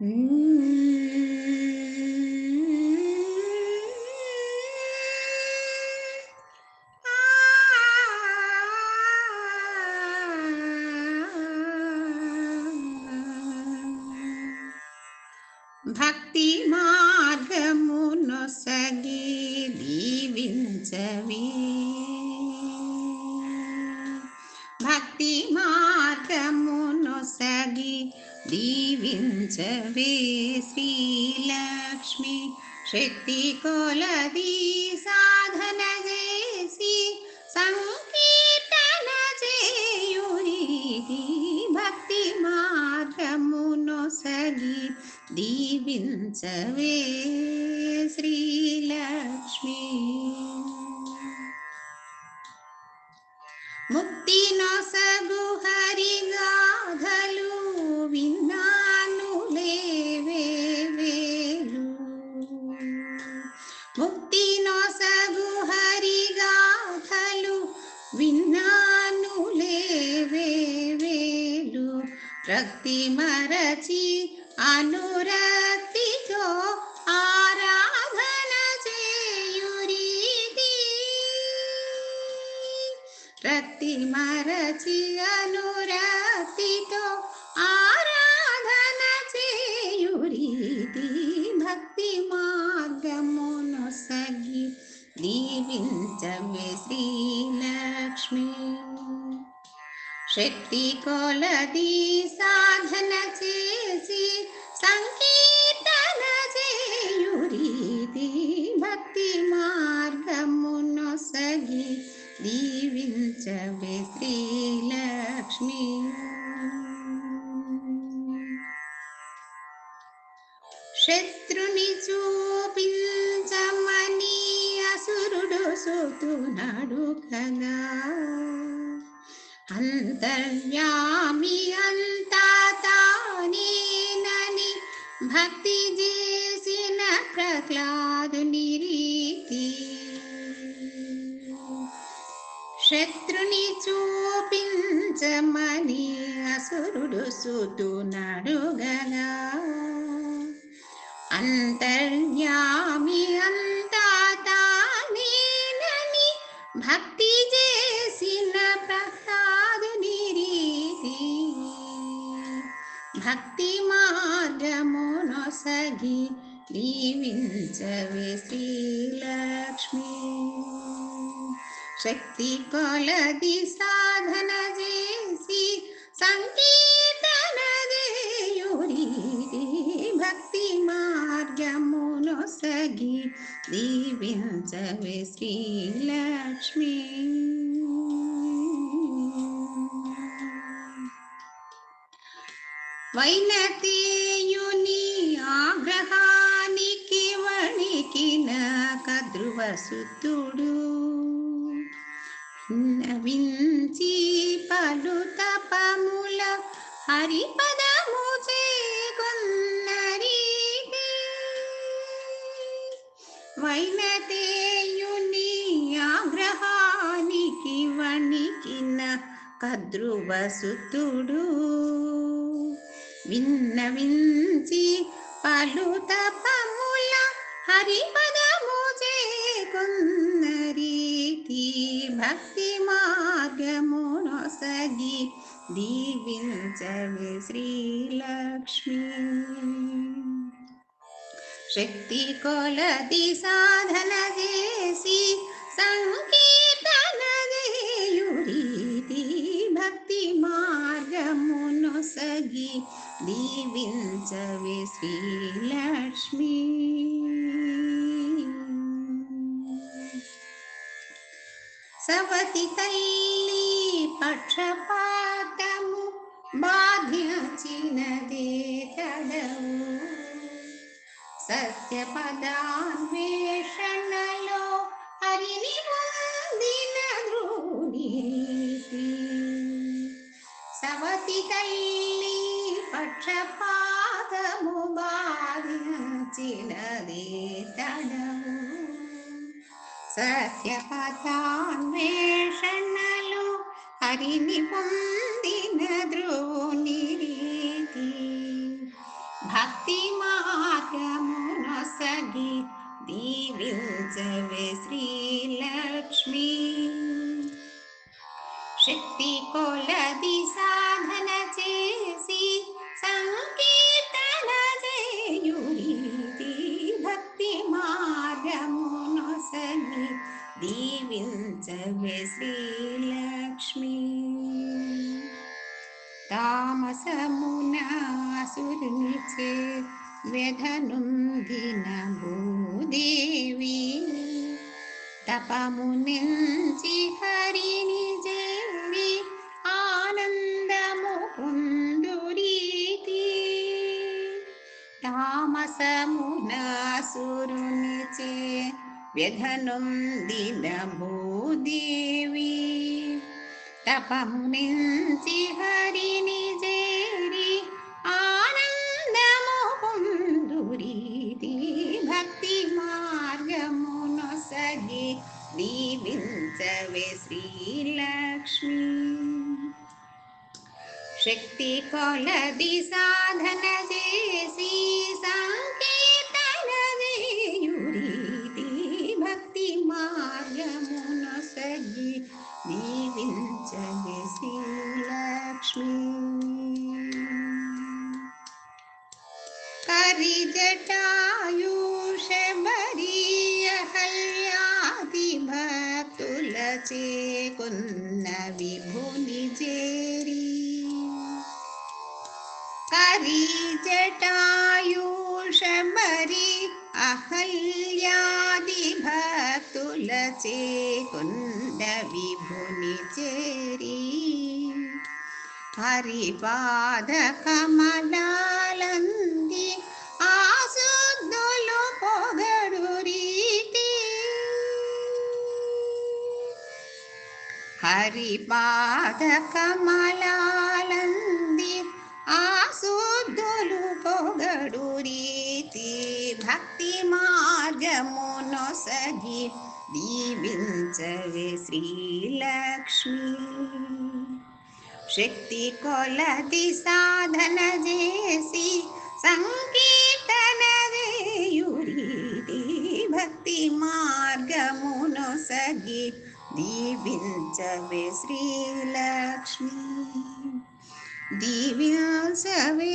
భక్తి మార్గమునొసగి దీవించవే, భక్తి మార్గమునొసగి దీవించవే శ్రీలక్ష్మి. శక్తి కొలది సాధన చేసి సంకీర్తన చేయురీతి, భక్తి మార్గమునొసగి దీవించవే శ్రీలక్ష్మి. ముక్తి నొసగు హరిగాథలు విన్నాను లేవేలు, ముక్తి నొసగు హరిగాథలు విన్నాను లేవేలు. రక్తి మరచి అనురక్తితో ఆరాధన చేయురీతి, రక్తి మరచి అనురక్తితో ఆరాధన చేయురీతి, భక్తి మార్గమునొసగి దీవించవే శ్రీలక్ష్మి. శక్తి కొలది సాధన చేసి సంకీర్తన చేయురీతి, భక్తి మార్గమునొసగి దీవించవే శ్రీలక్ష్మి. శత్రుని చూపించమని అసురుడు సూతున్నాడు కదా, అంతర్యామి అంతా తానేనని భక్తి చేసిన ప్రహ్లాదుని రీతి. శత్రుని చూపించమని అసురుడు సూతున్నాడు గదా, అంతర్యామి అంతా తానేనని భక్తి చేసిన ప్రహ్లాదుని రీతి, భక్తి మార్గమునొసగి దీవించవే శ్రీలక్ష్మి. శక్తి కొలది సాధన చేసి సంకీర్తన చేయురీతి, భక్తి మార్గమునొసగి దీవించవే శ్రీలక్ష్మి. వైనతేయుని ఆగ్రహానికి వణికిన కద్రువసుతుడు విన్నవించి పలు తపముల హరిపదము చేకొన్నరీతి, వైనతేయుని ఆగ్రహానికి వణికిన కద్రువసుతుడు విన్నవించి పలు తపముల హరిపదము చేకొన్నరీతి, భక్తి మార్గమునొసగి దీవించవే శ్రీలక్ష్మి. శక్తి కొలది సాధన చేసి సంకీర్తన చేయురీతి, భక్తి మార్గమునొసగి దీవించవే శ్రీలక్ష్మి. సవతి తల్లి పక్షపాతము బాధ్యచినదే తడవు, సత్యపదాన్వేషణలో హరిని పొందిన ధ్రువనీతి. సవతి తల్లి పక్షపాతము బాధించినదే తడవు, సత్యపదాన్వేషణలో హరిని పొందిన ధ్రువనీతి, భక్తి మార్గమునొసగి దీవించవే శ్రీలక్ష్మి. శక్తి కొలది సాధన చేసి సంకీర్తన చేయుడి భక్తి మార్గమునొసగి దీవించవే శ్రీలక్ష్మి. తామసమున అసురునిచే వ్యధనుందిన భూదేవి తపమునించి హరిని చేరి ఆనందము పొందురీతి. తామసమున అసురునిచే వ్యధనుందిన భూదేవి తపమునించి హరిని చేరి ఆనందము పొందురీతి భక్తి మార్గమునొసగి దీవించవే శ్రీలక్ష్మి. శక్తి కొలది సాధన చేసి సంకీర్తన చేయురీతి భక్తి మార్గమునొసగి దీవించవే శ్రీలక్ష్మి. కరిజటాయుషబరి అహల్యాది భక్తులచే కొన్న విభుని చేరి. కరిజటాయుషబరి అహల్యాది భక్తులచే కొన్న విభుని చేరి. హరిపాద కమలాలంది ఆశుద్ధులు పొగడు రీతి. హరిపాద కమలాలంది ఆశుద్ధులు పొగడు రీతి భక్తి మార్గమునొసగి దీవించవే శ్రీలక్ష్మి. శక్తి కొలది సాధన చేసి సంకీర్తన చేయురీతి భక్తి మార్గమునొసగి దీవించవే శ్రీలక్ష్మి. దీవించవే